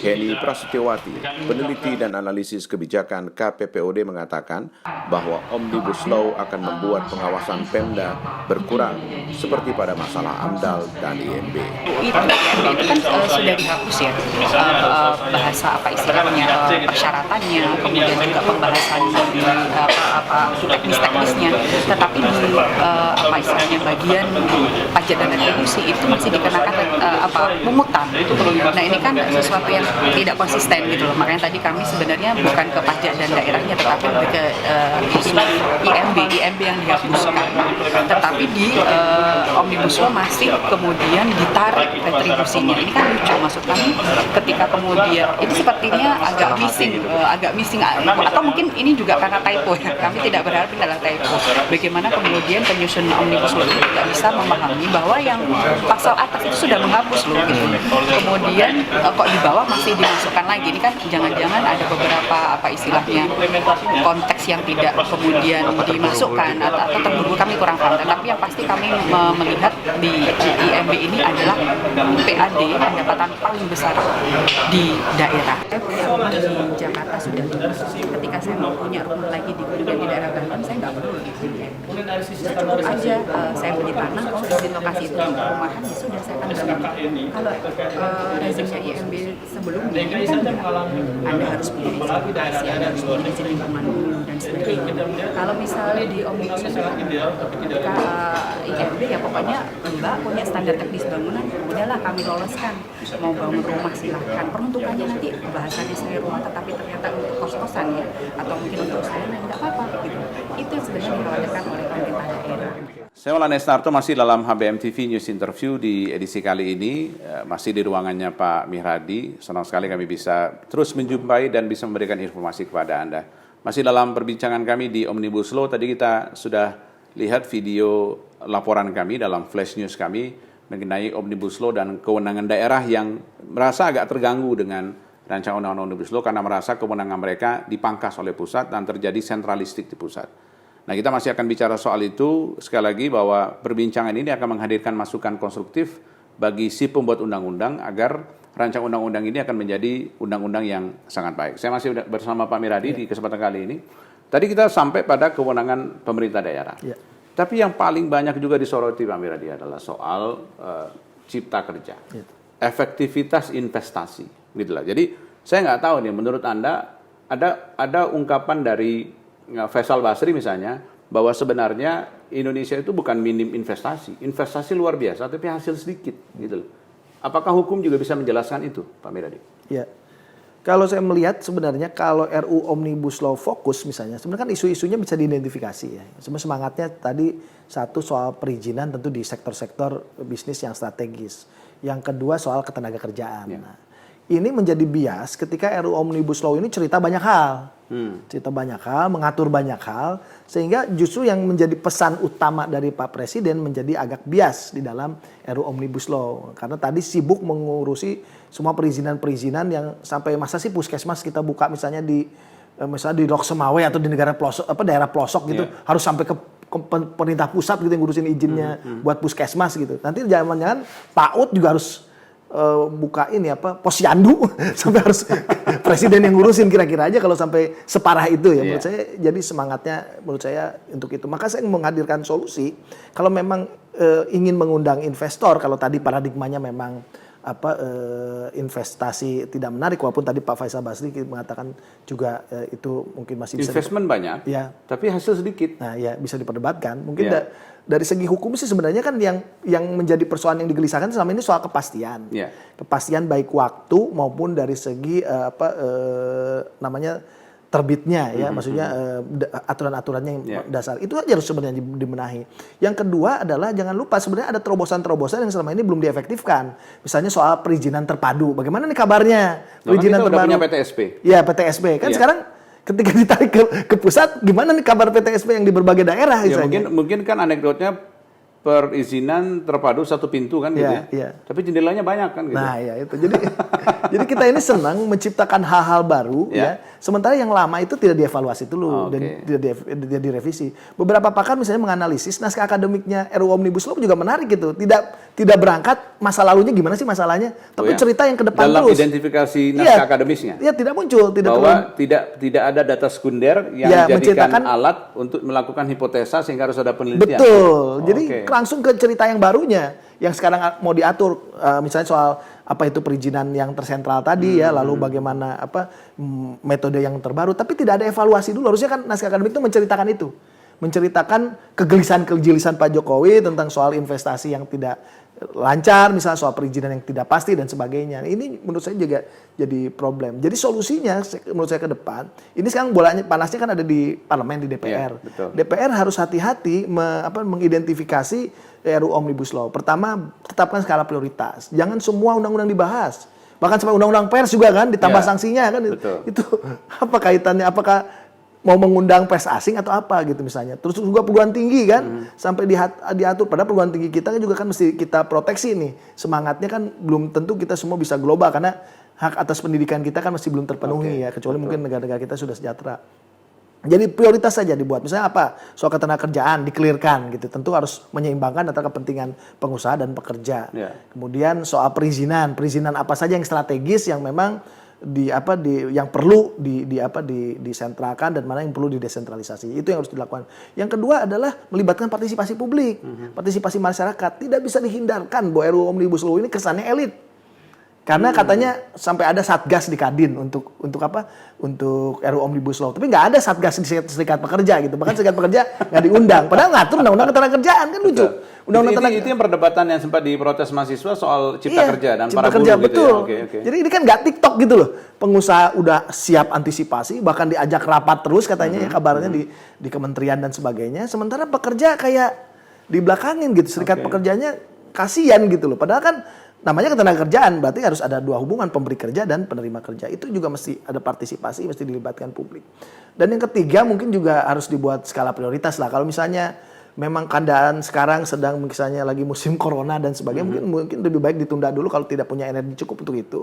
Kenny Prasetyowati, peneliti dan analisis kebijakan KPPOD mengatakan bahwa Omnibus Law akan membuat pengawasan Pemda berkurang seperti pada masalah AMDAL dan IMB. Itu kan sudah dihapus ya, bahasa apa istilahnya, persyaratannya, kemudian juga pembahasan teknis-teknisnya. Tetapi di apa istilahnya bagian pajak dan retribusi itu masih dikenakan pungutan. Nah ini kan sesuatu yang tidak konsisten gitu loh. Makanya tadi kami sebenarnya bukan ke pajak dan daerahnya, tetapi lebih ke IMB yang dihapuskan. Tetapi di Omnibus Law masih kemudian ditarik retribusinya. Ini kan lucu, maksud kami ketika kemudian ini sepertinya agak missing atau mungkin ini juga karena typo ya. Kami tidak berharap ini adalah typo. Bagaimana kemudian penyusun Omnibus Law itu tidak bisa memahami bahwa yang pasal atas itu sudah menghapus loh gitu. Kemudian kok di bawah masih dimasukkan lagi. Ini kan jangan-jangan ada beberapa apa istilahnya konteks yang tidak kemudian dimasukkan atau terburu, kami kurang paham. Tetapi yang pasti kami melihat di IMB ini adalah PAD, pendapatan paling besar di daerah. Saya punya rumah di Jakarta sudah lulus. Ketika saya mau punya rumah lagi di daerah Banten, saya nggak perlu gitu. Cukup aja saya beli tanah, izin lokasi itu perumahan, ya sudah saya akan bangun. Kalau rezimnya IMB sebelumnya ini kan Anda harus punya izin lokasi, Anda harus punya izin lingkungan dulu dan sebagainya. Kalau misalnya di Omnibus Law ketika IMB ya pokoknya Mbak punya standar teknis bangunan, udahlah kami loloskan. Mau bangun rumah silahkan. Peruntukannya nanti bahasannya sendiri rumah, tetapi ternyata untuk kos-kosan ya, atau mungkin untuk saya nggak apa-apa gitu. Itu yang sebenarnya dikhawatirkan oleh pemerintah daerah. Saya Maulana Esnarto masih dalam HBM TV News Interview di edisi kali ini, masih di ruangannya Pak Mihradi. Senang sekali kami bisa terus menjumpai dan bisa memberikan informasi kepada Anda. Masih dalam perbincangan kami di Omnibus Law, tadi kita sudah lihat video laporan kami dalam flash news kami mengenai Omnibus Law dan kewenangan daerah yang merasa agak terganggu dengan rancangan undang-undang Omnibus Law karena merasa kewenangan mereka dipangkas oleh pusat dan terjadi sentralistik di pusat. Nah, kita masih akan bicara soal itu. Sekali lagi bahwa perbincangan ini akan menghadirkan masukan konstruktif bagi si pembuat undang-undang agar rancangan undang-undang ini akan menjadi undang-undang yang sangat baik. Saya masih bersama Pak Mihradi di kesempatan kali ini. Tadi kita sampai pada kewenangan pemerintah daerah. Tapi yang paling banyak juga disoroti Pak Mihradi adalah soal cipta kerja, efektivitas investasi, gitulah. Jadi saya nggak tahu nih, menurut Anda ada ungkapan dari Faisal Basri misalnya bahwa sebenarnya Indonesia itu bukan minim investasi luar biasa, tapi hasil sedikit, gitu loh. Apakah hukum juga bisa menjelaskan itu, Pak Mihradi? Ya. Kalau saya melihat sebenarnya kalau RU Omnibus Law fokus misalnya, sebenarnya kan isu-isunya bisa diidentifikasi ya. Semangatnya tadi satu soal perizinan tentu di sektor-sektor bisnis yang strategis. Yang kedua soal ketenaga kerjaan. Ya. Nah, ini menjadi bias ketika RU Omnibus Law ini cerita banyak hal. Cerita banyak hal, mengatur banyak hal. Sehingga justru yang menjadi pesan utama dari Pak Presiden menjadi agak bias di dalam RU Omnibus Law. Karena tadi sibuk mengurusi semua perizinan-perizinan yang sampai masa sih puskesmas kita buka misalnya di Lok Semawe atau di negara pelosok, daerah pelosok gitu. Harus sampai ke pemerintah pusat gitu yang ngurusin izinnya buat puskesmas gitu. Nanti jangan-jangan PAUD juga harus buka ini posyandu sampai harus presiden yang ngurusin kira-kira aja kalau sampai separah itu ya. Menurut saya jadi semangatnya menurut saya untuk itu. Maka saya menghadirkan solusi kalau memang ingin mengundang investor, kalau tadi paradigmanya memang investasi tidak menarik, walaupun tadi Pak Faisal Basri mengatakan juga itu mungkin masih bisa investment banyak ya, tapi hasil sedikit. Nah ya bisa diperdebatkan mungkin dari segi hukum sih sebenarnya kan yang menjadi persoalan yang digelisahkan selama ini soal kepastian. Kepastian baik waktu maupun dari segi terbitnya ya, maksudnya aturan-aturannya yang dasar. Itu aja harus sebenarnya dibenahi. Yang kedua adalah jangan lupa sebenarnya ada terobosan-terobosan yang selama ini belum diefektifkan. Misalnya soal perizinan terpadu. Bagaimana nih kabarnya? Perizinan terpadu. Udah punya PTSP. Ya, PTSP. Kan sekarang ketika ditarik ke pusat, gimana nih kabar PTSP yang di berbagai daerah? Ya, mungkin kan anekdotnya perizinan terpadu satu pintu kan gitu ya. Tapi jendelanya banyak kan gitu. Nah ya itu. Jadi kita ini senang menciptakan hal-hal baru ya Sementara yang lama itu tidak dievaluasi dulu dan Oke. tidak direvisi. Beberapa pakar misalnya menganalisis naskah akademiknya RUU Omnibus Law juga menarik gitu. Tidak berangkat masa lalunya gimana sih masalahnya, tapi cerita yang ke depan dalam terus. identifikasi naskah akademisnya. Iya, tidak muncul, Bahwa tidak ada data sekunder yang Ya, dijadikan menceritakan- alat untuk melakukan hipotesa sehingga harus ada penelitian. Betul. Jadi Oke. langsung ke cerita yang barunya yang sekarang mau diatur, misalnya soal apa itu perizinan yang tersentral tadi ya, lalu bagaimana metode yang terbaru, tapi tidak ada evaluasi dulu. Harusnya kan naskah akademik itu menceritakan kegelisahan Pak Jokowi tentang soal investasi yang tidak lancar, misalnya soal perizinan yang tidak pasti dan sebagainya. Ini menurut saya juga jadi problem. Jadi solusinya menurut saya ke depan, ini sekarang bolanya panasnya kan ada di parlemen, di DPR. Iya, betul. DPR harus hati-hati mengidentifikasi RUU Omnibus Law. Pertama, tetapkan skala prioritas. Jangan semua undang-undang dibahas. Bahkan sampai undang-undang pers juga kan ditambah Ya, sanksinya kan. betul. Itu apa kaitannya? Apakah mau mengundang pers asing atau apa gitu misalnya. Terus juga perguruan tinggi kan sampai diatur. Padahal perguruan tinggi kita kan juga kan mesti kita proteksi nih. Semangatnya kan belum tentu kita semua bisa global karena hak atas pendidikan kita kan masih belum terpenuhi ya, kecuali mungkin negara-negara kita sudah sejahtera. Jadi prioritas saja dibuat. Misalnya apa? Soal ketenagakerjaan dikelirkan gitu. Tentu harus menyeimbangkan antara kepentingan pengusaha dan pekerja. Ya. Kemudian soal perizinan apa saja yang strategis yang memang yang perlu disentralkan dan mana yang perlu didesentralisasi. Itu yang harus dilakukan. Yang kedua adalah melibatkan partisipasi publik, partisipasi masyarakat. Tidak bisa dihindarkan bahwa RUU Omnibus Law ini kesannya elit. Karena katanya sampai ada satgas di Kadin untuk apa? Untuk RUU Omnibus Law. Tapi nggak ada satgas di Serikat Pekerja gitu. Bahkan Serikat Pekerja nggak diundang. Padahal ngatur undang-undang ketenagakerjaan kan lucu. Itu yang perdebatan yang sempat diprotes mahasiswa soal cipta kerja dan cipta para kerja, buruh gitu betul. ya. Oke. Jadi ini kan nggak TikTok gitu loh. Pengusaha udah siap antisipasi, bahkan diajak rapat terus katanya ya kabarnya di kementerian dan sebagainya. Sementara pekerja kayak di belakangin gitu. Serikat pekerjanya kasihan gitu loh. Padahal kan namanya ketenagakerjaan, berarti harus ada dua hubungan, pemberi kerja dan penerima kerja. Itu juga mesti ada partisipasi, mesti dilibatkan publik. Dan yang ketiga mungkin juga harus dibuat skala prioritas lah. Kalau misalnya memang keadaan sekarang sedang misalnya lagi musim corona dan sebagainya, mungkin lebih baik ditunda dulu kalau tidak punya energi cukup untuk itu.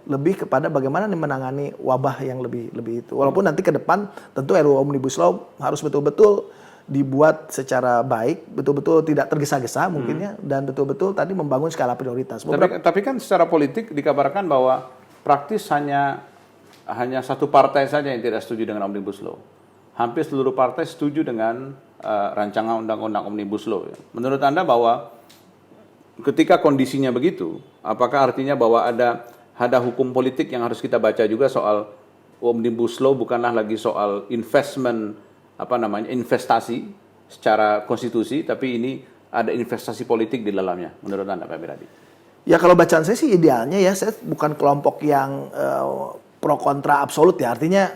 Lebih kepada bagaimana menangani wabah yang lebih itu. Walaupun nanti ke depan tentu RUU Omnibus Law harus betul-betul dibuat secara baik, betul-betul tidak tergesa-gesa mungkinnya, dan betul-betul tadi membangun skala prioritas. Tapi kan secara politik dikabarkan bahwa praktis hanya satu partai saja yang tidak setuju dengan Omnibus Law. Hampir seluruh partai setuju dengan rancangan undang-undang Omnibus Law. Menurut Anda bahwa ketika kondisinya begitu, apakah artinya bahwa ada hukum politik yang harus kita baca juga soal Omnibus Law bukanlah lagi soal investasi secara konstitusi, tapi ini ada investasi politik di dalamnya, menurut Anda, Pak Miradi? Ya kalau bacaan saya sih idealnya ya, saya bukan kelompok yang pro kontra absolut ya, artinya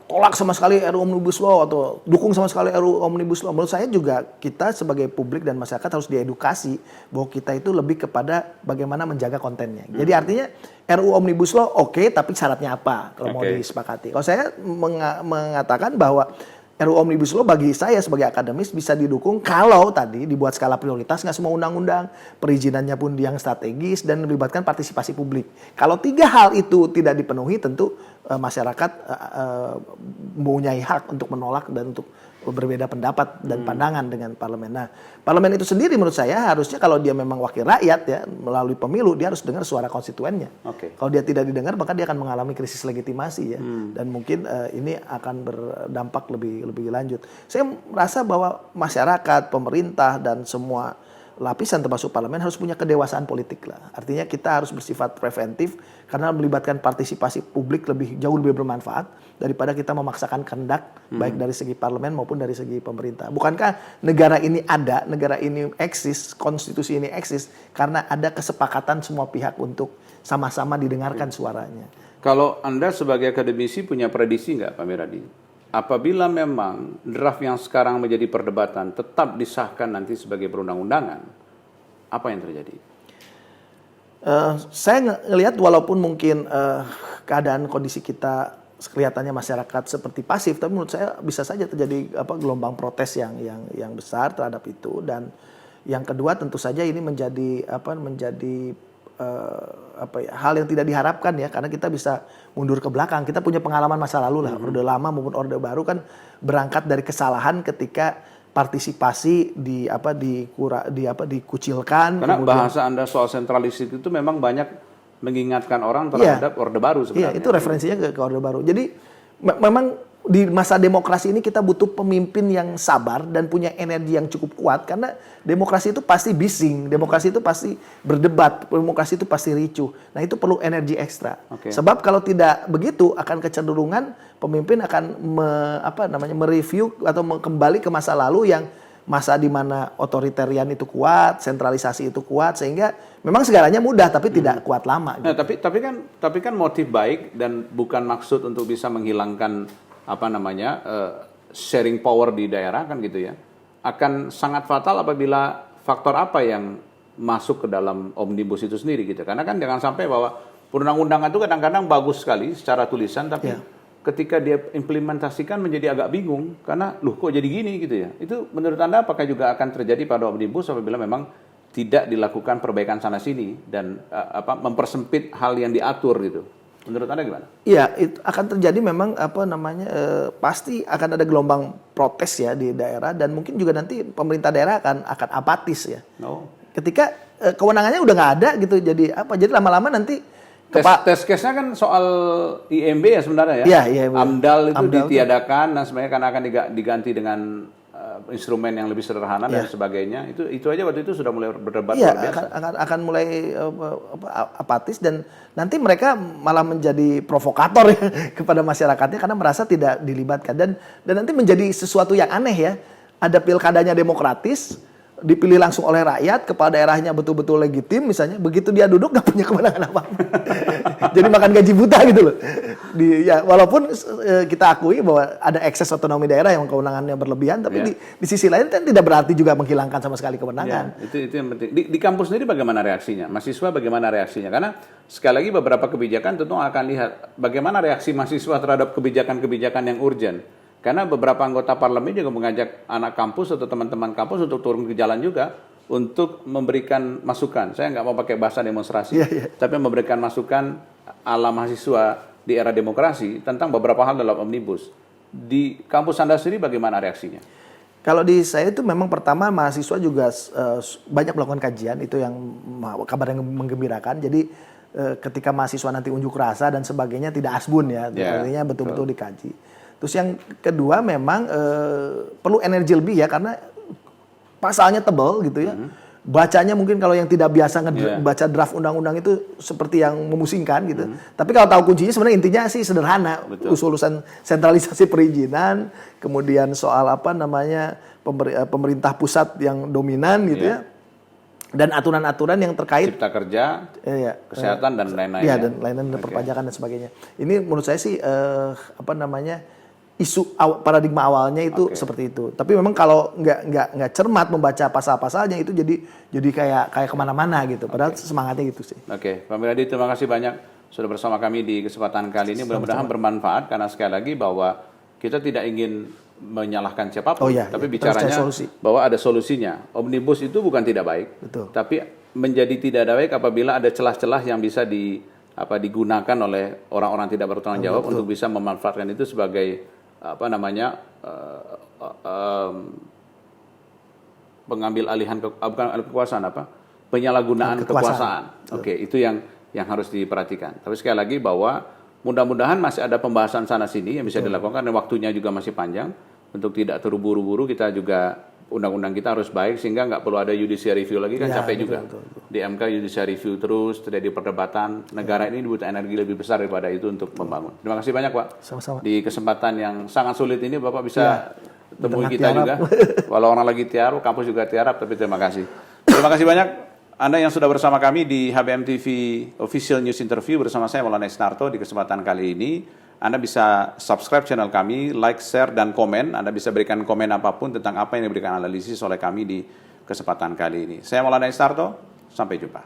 tolak sama sekali RUU Omnibus Law atau dukung sama sekali RUU Omnibus Law. Menurut saya juga kita sebagai publik dan masyarakat harus diedukasi bahwa kita itu lebih kepada bagaimana menjaga kontennya. Jadi artinya RUU Omnibus Law oke, tapi syaratnya apa kalau mau disepakati. Kalau saya mengatakan bahwa RUU Omnibus Law bagi saya sebagai akademis bisa didukung kalau tadi dibuat skala prioritas, nggak semua undang-undang, perizinannya pun yang strategis dan melibatkan partisipasi publik. Kalau tiga hal itu tidak dipenuhi, tentu masyarakat mempunyai hak untuk menolak dan untuk berbeda pendapat dan pandangan dengan parlemen. Nah, parlemen itu sendiri menurut saya harusnya kalau dia memang wakil rakyat ya melalui pemilu, dia harus dengar suara konstituennya. Kalau dia tidak didengar, maka dia akan mengalami krisis legitimasi ya, dan mungkin ini akan berdampak lebih lanjut. Saya merasa bahwa masyarakat, pemerintah dan semua lapisan termasuk parlemen harus punya kedewasaan politik lah. Artinya kita harus bersifat preventif karena melibatkan partisipasi publik jauh lebih bermanfaat daripada kita memaksakan kehendak baik dari segi parlemen maupun dari segi pemerintah. Bukankah negara ini ada, negara ini eksis, konstitusi ini eksis karena ada kesepakatan semua pihak untuk sama-sama didengarkan suaranya. Kalau Anda sebagai akademisi punya prediksi nggak, Pak Miradi? Apabila memang draft yang sekarang menjadi perdebatan tetap disahkan nanti sebagai perundang-undangan, apa yang terjadi? Saya ngelihat walaupun mungkin keadaan kondisi kita kelihatannya masyarakat seperti pasif, tapi menurut saya bisa saja terjadi gelombang protes yang besar terhadap itu. Dan yang kedua tentu saja ini menjadi hal yang tidak diharapkan ya, karena kita bisa mundur ke belakang. Kita punya pengalaman masa lalu lah, Orde Lama maupun Orde Baru kan berangkat dari kesalahan ketika partisipasi dikucilkan. Karena kemudian, bahasa Anda soal sentralistik itu memang banyak mengingatkan orang terhadap Orde Baru sebenarnya. Iya, itu referensinya ke Orde Baru. Jadi memang di masa demokrasi ini kita butuh pemimpin yang sabar dan punya energi yang cukup kuat, karena demokrasi itu pasti bising, demokrasi itu pasti berdebat, demokrasi itu pasti ricuh. Nah, itu perlu energi ekstra. Sebab kalau tidak begitu akan kecenderungan pemimpin akan mereview atau kembali ke masa lalu yang masa di mana otoritarian itu kuat, sentralisasi itu kuat, sehingga memang segalanya mudah tapi tidak kuat lama. Nah, tapi kan motif baik dan bukan maksud untuk bisa menghilangkan sharing power di daerah kan gitu ya, akan sangat fatal apabila faktor apa yang masuk ke dalam omnibus itu sendiri gitu. Karena kan jangan sampai bahwa perundang-undangan itu kadang-kadang bagus sekali secara tulisan, tapi ketika dia implementasikan menjadi agak bingung karena kok jadi gini gitu ya. Itu menurut Anda apakah juga akan terjadi pada omnibus apabila memang tidak dilakukan perbaikan sana sini dan mempersempit hal yang diatur gitu? Menurut Anda gimana? Iya, itu akan terjadi memang pasti akan ada gelombang protes ya di daerah, dan mungkin juga nanti pemerintah daerah akan apatis ya. Ketika kewenangannya udah nggak ada gitu, jadi lama-lama nanti tes case-nya kan soal IMB ya sebenarnya ya. Iya, AMDAL itu ditiadakan dan sebenarnya kan akan diganti dengan instrumen yang lebih sederhana dan sebagainya. Itu aja waktu itu sudah mulai berdebat luar biasa. Akan mulai apatis, dan nanti mereka malah menjadi provokator ya kepada masyarakatnya karena merasa tidak dilibatkan, dan nanti menjadi sesuatu yang aneh ya. Ada pilkadanya demokratis, dipilih langsung oleh rakyat, kepala daerahnya betul-betul legitim misalnya, begitu dia duduk nggak punya kewenangan apa-apa. Jadi makan gaji buta gitu loh. Walaupun kita akui bahwa ada ekses otonomi daerah yang kewenangannya berlebihan, tapi di sisi lain kan tidak berarti juga menghilangkan sama sekali kewenangan. Itu yang penting. Di kampus sendiri bagaimana reaksinya? Mahasiswa bagaimana reaksinya? Karena sekali lagi beberapa kebijakan tentu akan lihat bagaimana reaksi mahasiswa terhadap kebijakan-kebijakan yang urgent. Karena beberapa anggota parlemen juga mengajak anak kampus atau teman-teman kampus untuk turun ke jalan juga untuk memberikan masukan. Saya nggak mau pakai bahasa demonstrasi, tapi memberikan masukan ala mahasiswa di era demokrasi tentang beberapa hal dalam omnibus. Di kampus Anda sendiri bagaimana reaksinya? Kalau di saya itu memang pertama mahasiswa juga banyak melakukan kajian, itu yang kabar yang menggembirakan. Jadi ketika mahasiswa nanti unjuk rasa dan sebagainya tidak asbun ya, artinya betul-betul dikaji. Terus yang kedua memang perlu energi lebih ya, karena pasalnya tebal gitu ya. Bacanya mungkin kalau yang tidak biasa baca draft undang-undang itu seperti yang memusingkan gitu. Tapi kalau tahu kuncinya sebenarnya intinya sih sederhana. Usul-usulan sentralisasi perizinan, kemudian soal pemerintah pusat yang dominan gitu ya. Dan aturan-aturan yang terkait cipta kerja, kesehatan dan lain-lain. Iya, dan lain-lain perpajakan dan sebagainya. Ini menurut saya sih isu paradigma awalnya itu seperti itu. Tapi memang kalau nggak cermat membaca pasal-pasalnya itu jadi kayak kemana-mana gitu. Padahal semangatnya gitu sih. Pak Miradi, terima kasih banyak sudah bersama kami di kesempatan kali ini. Mudah-mudahan bermanfaat, karena sekali lagi bahwa kita tidak ingin menyalahkan siapapun, tapi bicaranya bahwa ada solusinya. Omnibus itu bukan tidak baik, tapi menjadi tidak baik apabila ada celah-celah yang bisa digunakan oleh orang-orang tidak bertanggung jawab untuk bisa memanfaatkan itu sebagai pengambil alihan kekuasaan, penyalahgunaan kekuasaan. Itu yang harus diperhatikan. Tapi sekali lagi bahwa mudah-mudahan masih ada pembahasan sana sini yang bisa dilakukan, karena waktunya juga masih panjang. Untuk tidak terburu-buru, kita juga undang-undang kita harus baik sehingga nggak perlu ada judicial review lagi, kan capek juga. Di MK judicial review terus, terjadi perdebatan. Negara ini butuh energi lebih besar daripada itu untuk membangun. Terima kasih banyak, Pak. Sama-sama. Di kesempatan yang sangat sulit ini Bapak bisa temui kita juga. Walau orang lagi tiarap, kampus juga tiarap, tapi terima kasih. Terima kasih banyak Anda yang sudah bersama kami di HBM TV Official News Interview bersama saya Maulana Isnarto. Di kesempatan kali ini Anda bisa subscribe channel kami, like, share, dan komen. Anda bisa berikan komen apapun tentang apa yang diberikan analisis oleh kami di kesempatan kali ini. Saya Maulana Isnarto, sampai jumpa.